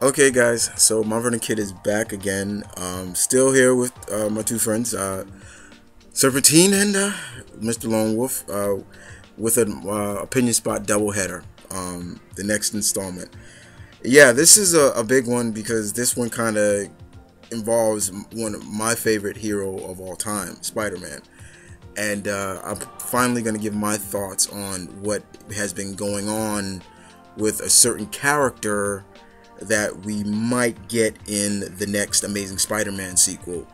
Okay, guys, so Marvin and Kid is back again. Still here with my two friends, Serpentine and Mr. Lone Wolf, with an opinion spot doubleheader. The next installment. Yeah, this is a big one because this one kind of involves one of my favorite hero of all time, Spider-Man. And I'm finally going to give my thoughts on what has been going on with a certain character that we might get in the next Amazing Spider-Man sequel,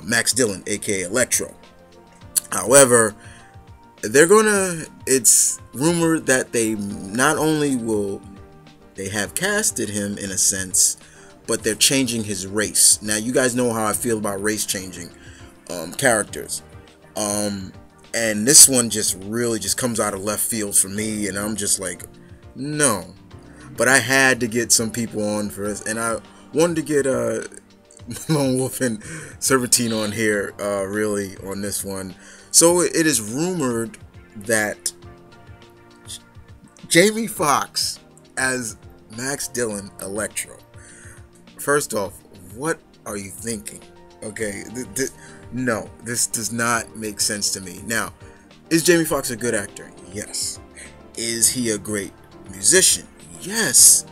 Max Dillon, aka Electro. However, it's rumored that they not only will they have casted him in a sense, but they're changing his race. Now, you guys know how I feel about race changing characters. And this one just really just comes out of left field for me, and I'm just like, no. But I had to get some people on for this, and I wanted to get Lone Wolf and Serpentine on here, really, on this one. So it is rumored that Jamie Foxx as Max Dillon Electro. First off, what are you thinking? Okay, no, this does not make sense to me. Now, is Jamie Foxx a good actor? Yes. Is he a great musician? Yes.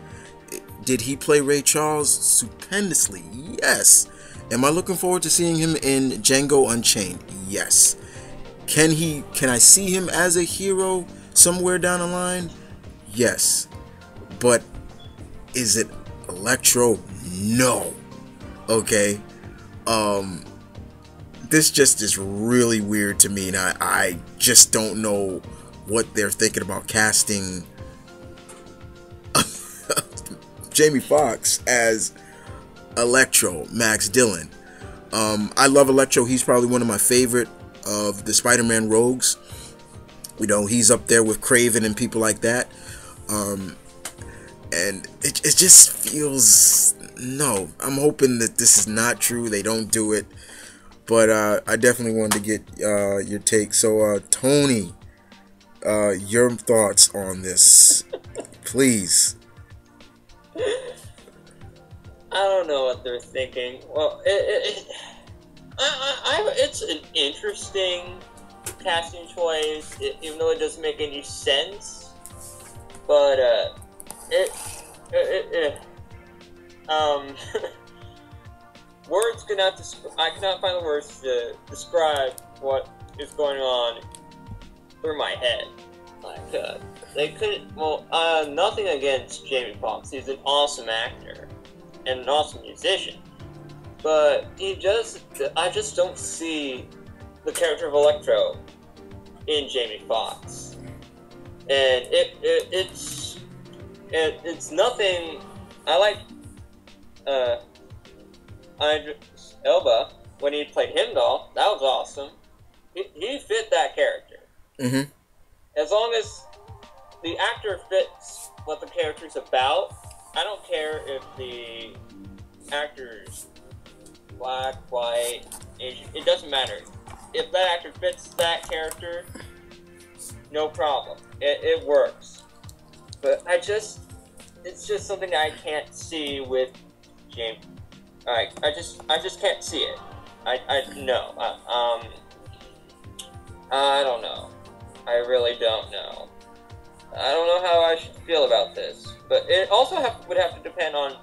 Did he play Ray Charles stupendously? Yes. Am I looking forward to seeing him in Django Unchained? Yes. Can I see him as a hero somewhere down the line? Yes. But is it Electro? No. Okay. This just is really weird to me, and I just don't know what they're thinking about casting Jamie Foxx as Electro, Max Dillon. I love Electro. He's probably one of my favorite of the Spider-Man rogues. You know, he's up there with Craven and people like that. And it just feels, no. I'm hoping that this is not true. They don't do it. But I definitely wanted to get your take. So, Tony, your thoughts on this, please. I don't know what they're thinking. Well, it's an interesting casting choice, even though it doesn't make any sense. But words cannot. I cannot find the words to describe what is going on through my head. Like they couldn't. Well, nothing against Jamie Foxx. He's an awesome actor and an awesome musician, but I just don't see the character of Electro in Jamie Foxx, and it's nothing. I like Idris Elba when he played Heimdall. That was awesome. He fit that character. Mm-hmm. As long as the actor fits what the character's about, I don't care if the actor's black, white, Asian. It doesn't matter. If that actor fits that character, no problem. It works. But it's just something that I can't see with James. I just can't see it. No. I don't know. I really don't know. I don't know how I should feel about this. But it also would have to depend on,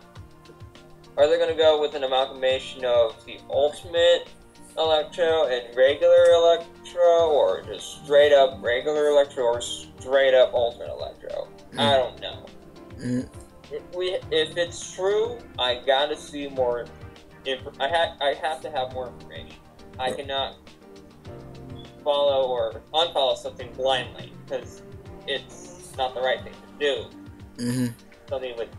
are they going to go with an amalgamation of the Ultimate Electro and regular Electro, or just straight up regular Electro, or straight up Ultimate Electro? I don't know. If it's true, I gotta see more. I have to have more information. I cannot follow or unfollow something blindly, because it's not the right thing to do. Something with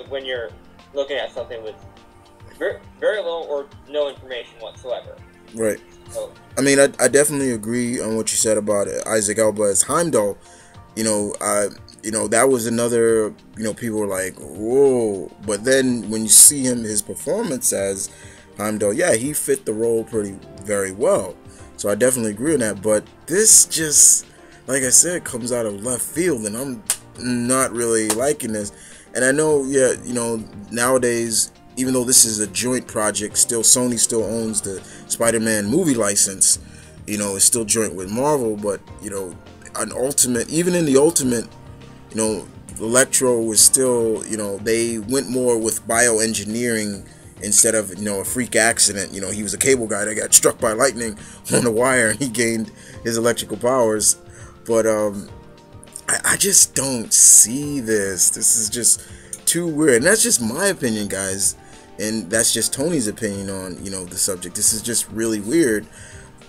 when you're looking at something with very, very little or no information whatsoever. Right. So, I mean, I definitely agree on what you said about Isaac Elba as Heimdall. That was another, people were like, whoa. But then when you see his performance as Heimdall, yeah, he fit the role very well. So I definitely agree on that. But this just, like I said, comes out of left field, and I'm not really liking this. And I know, yeah, you know, nowadays, even though this is a joint project, still Sony still owns the Spider-Man movie license. You know, it's still joint with Marvel, but you know, an Ultimate, even in the Ultimate, you know, Electro was still, you know, they went more with bioengineering instead of, you know, a freak accident. You know, he was a cable guy that got struck by lightning on a wire and he gained his electrical powers. But I just don't see this. This is just too weird. And that's just my opinion, guys. And that's just Tony's opinion on, you know, the subject. This is just really weird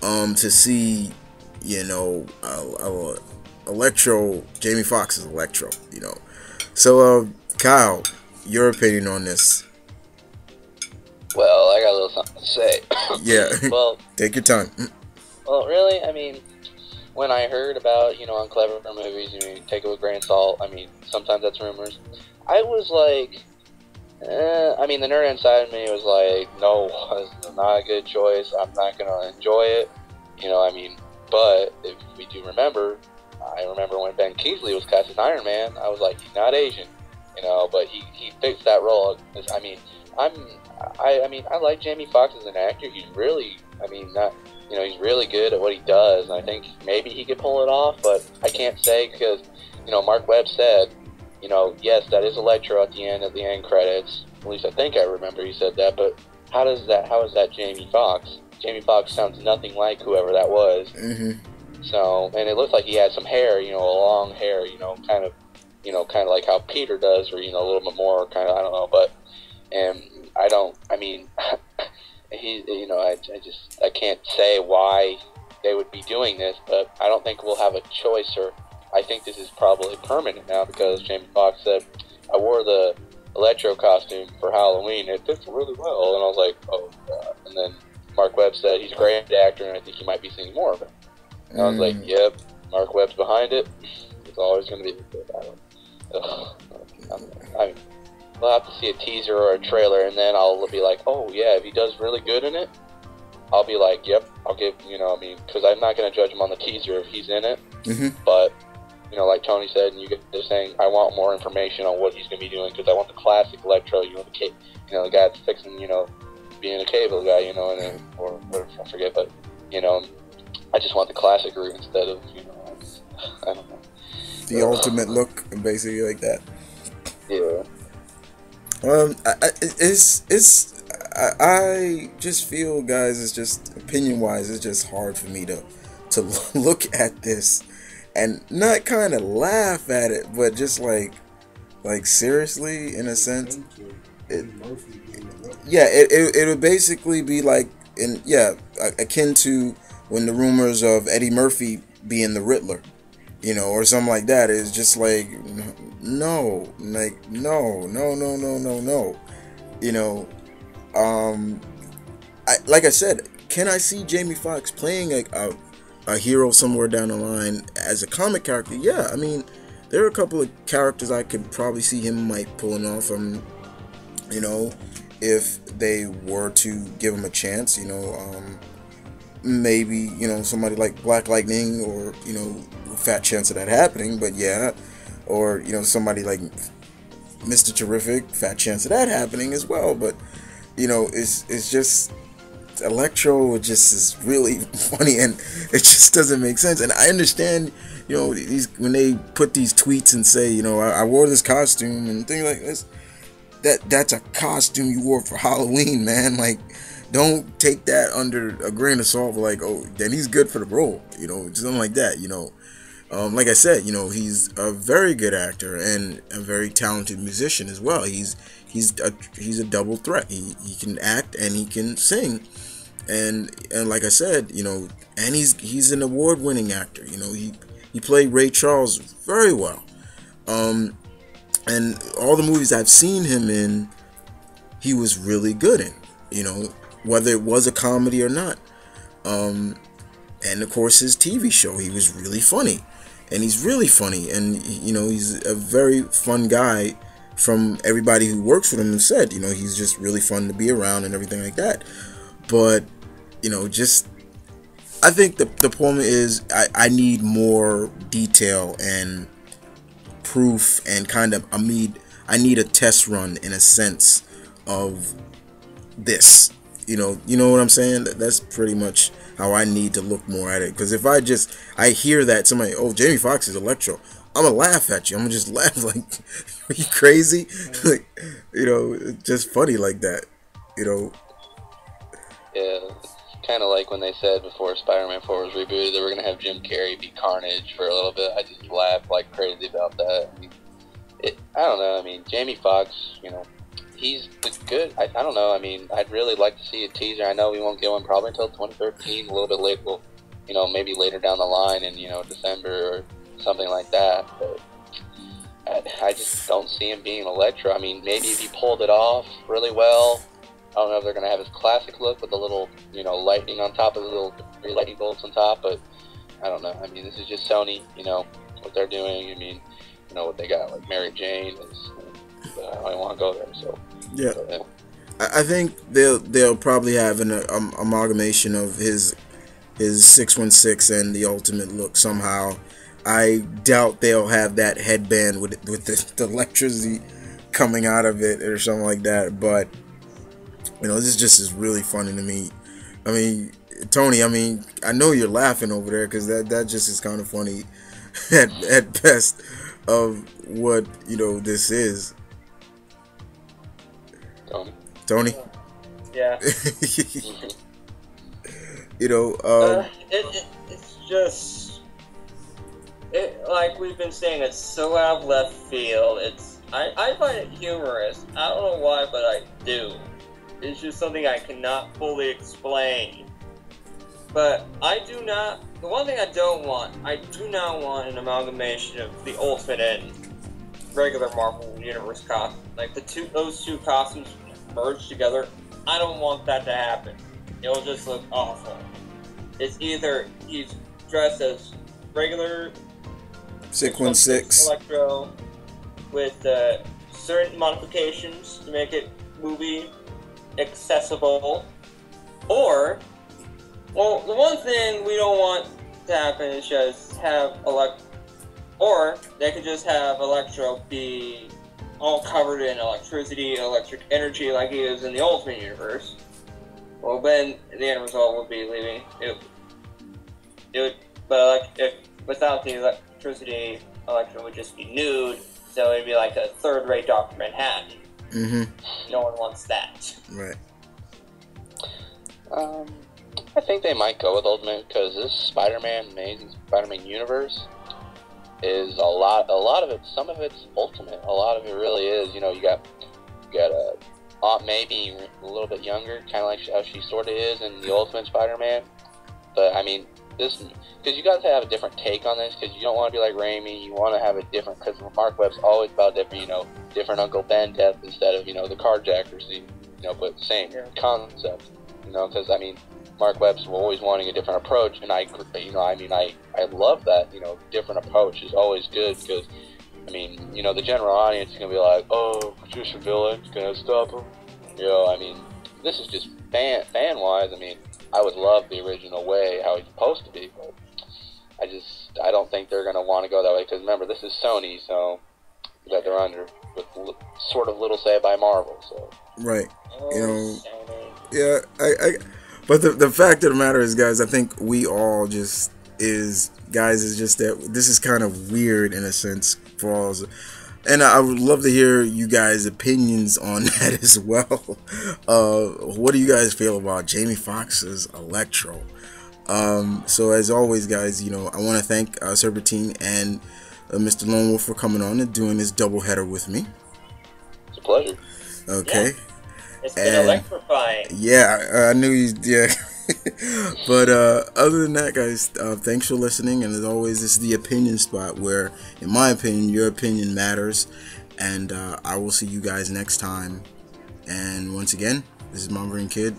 to see, you know, Electro, Jamie Foxx is Electro, you know. So, Kyle, your opinion on this? Well, I got a little something to say. Yeah, well, take your time. Well, really, I mean, when I heard about, you know, on Clever Movies, you mean, take it with a grain of salt. I mean, sometimes that's rumors. I was like, I mean, the nerd inside of me was like, no, it's not a good choice. I'm not going to enjoy it. You know, I mean, but if we do remember, I remember when Ben Kingsley was cast as Iron Man, I was like, he's not Asian, you know, but he fits that role. I mean, I mean, I like Jamie Foxx as an actor. He's really, I mean, not, you know, he's really good at what he does, and I think maybe he could pull it off, but I can't say because, you know, Mark Webb said, you know, yes, that is Electro at the end credits. At least I think I remember he said that, but how is that Jamie Foxx? Jamie Foxx sounds nothing like whoever that was. Mm-hmm. So, and it looked like he had some hair, you know, a long hair, you know, kind of like how Peter does, or, you know, a little bit more kind of, I don't know, but, and I mean, he, you know, I can't say why they would be doing this, but I don't think we'll have a choice, or I think this is probably permanent now, because Jamie Foxx said, I wore the Electro costume for Halloween, it fits really well, and I was like, oh God. And then Mark Webb said he's a great actor, and I think you might be seeing more of it. And I was like, yep, Mark Webb's behind it. It's always going to be good. I mean, we'll have to see a teaser or a trailer, and then I'll be like, oh yeah, if he does really good in it, I'll be like, yep, I'll give, you know, I mean, because I'm not going to judge him on the teaser if he's in it. Mm-hmm. But, you know, like Tony said, and you get they're saying, I want more information on what he's going to be doing, because I want the classic Electro, you know, the guy that's fixing, you know, being a cable guy, you know, and or whatever, I forget, but, you know, I just want the classic route instead of, you know, I don't know. The ultimate look, basically like that. Yeah. I just feel, guys, it's just opinion-wise, it's just hard for me to look at this and not kind of laugh at it, but just like seriously, in a sense. It would basically be like, akin to when the rumors of Eddie Murphy being the Riddler, you know, or something like that. Is just like, no, you know. Like I said, can I see Jamie Foxx playing a hero somewhere down the line as a comic character? Yeah, I mean, there are a couple of characters I could probably see him pulling off. You know, if they were to give him a chance, you know, maybe, you know, somebody like Black Lightning, or, you know, fat chance of that happening, but yeah, or, you know, somebody like Mr. Terrific, fat chance of that happening as well. But, you know, it's just Electro just is really funny, and it just doesn't make sense. And I understand, you know, when they put these tweets and say, you know, I wore this costume and things like this. That's a costume you wore for Halloween, man. Like, don't take that under a grain of salt. Like, oh, then he's good for the role, you know, something like that, you know. Like I said, you know, he's a very good actor and a very talented musician as well. He's a double threat. He can act and he can sing, and like I said, you know, and he's an award-winning actor. You know, he played Ray Charles very well. And all the movies I've seen him in, he was really good in, you know, whether it was a comedy or not. And of course his TV show, he was really funny, and he's really funny, and, you know, he's a very fun guy. From everybody who works with him who said, you know, he's just really fun to be around and everything like that. But, you know, just, I think the problem is I need more detail and proof, and kind of I I need a test run in a sense of this. You know what I'm saying? That's pretty much how I need to look more at it. Because if I hear that somebody, oh, Jamie Foxx is Electro, I'm gonna laugh at you. I'm gonna just laugh like, are you crazy? Like, just funny like that. Yeah, kind of like when they said before Spider-Man 4 was rebooted they were going to have Jim Carrey be Carnage for a little bit. I just laughed like crazy about that. I don't know. I mean, Jamie Foxx, he's good. I don't know. I mean, I'd really like to see a teaser. I know we won't get one probably until 2013, a little bit late. Well, maybe later down the line in, December or something like that. But I just don't see him being Electro. I mean, maybe if he pulled it off really well. I don't know if they're going to have his classic look with the little, lightning on top of the little 3 lightning bolts on top, but I don't know. I mean, this is just Sony, what they're doing. I mean, what they got, like Mary Jane is, I don't want to go there, so. Yeah. I think they'll probably have an amalgamation of his 616 and the Ultimate look somehow. I doubt they'll have that headband with the electricity coming out of it or something like that, but this just is really funny to me. I mean, Tony, I know you're laughing over there because that just is kind of funny at best of what, this is. Tony? Yeah. It's just... like we've been saying, it's so out of left field. I find it humorous. I don't know why, but I do. It's just something I cannot fully explain. But the one thing I do not want an amalgamation of the Ultimate and regular Marvel Universe costume. Like those two costumes merged together. I don't want that to happen. It'll just look awful. It's either he's dressed as regular 616 Electro with certain modifications to make it movie accessible, or, well, the one thing we don't want to happen is just have or they could just have Electro be all covered in electricity, electric energy like he is in the Ultimate Universe. Well, then the end result would be leaving but if without the electricity, Electro would just be nude, so it'd be like a third-rate Dr. Manhattan. Mm-hmm. No one wants that. Right. I think they might go with Ultimate because this Spider-Man, Amazing Spider-Man universe is a lot of it. Some of it's Ultimate. A lot of it really is. You got a Aunt maybe a little bit younger, kind of like how she sort of is in the Ultimate Spider-Man. But I mean, this because you got to have a different take on this because you don't want to be like Raimi. You want to have a different because Mark Webb's always about different, different Uncle Ben death instead of the carjacker scene, but same concept, because I mean Mark Webb's always wanting a different approach, and I love that, different approach is always good because I mean the general audience is gonna be like, oh, just a villain, gonna stop him, I mean this is just fan wise. I mean I would love the original way how he's supposed to be, but I don't think they're gonna want to go that way because remember this is Sony, so that they're under with sort of little say by Marvel, so right. Yeah, but the fact of the matter is, guys, I think we all is just that this is kind of weird in a sense for all, and I would love to hear you guys' opinions on that as well. What do you guys feel about Jamie Foxx's Electro? So as always, guys, I want to thank Serpentine and Mr. Lone Wolf for coming on and doing this doubleheader with me. It's a pleasure. Okay. Yeah. It's been electrifying. Yeah, I knew you. Yeah. But other than that, guys, thanks for listening. And as always, this is the opinion spot where, in my opinion, your opinion matters. And I will see you guys next time. And once again, this is Maverick Kid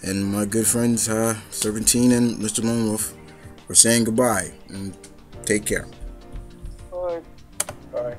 and my good friends Serpentine and Mr. Lone Wolf. We're saying goodbye and take care. Bye. Bye.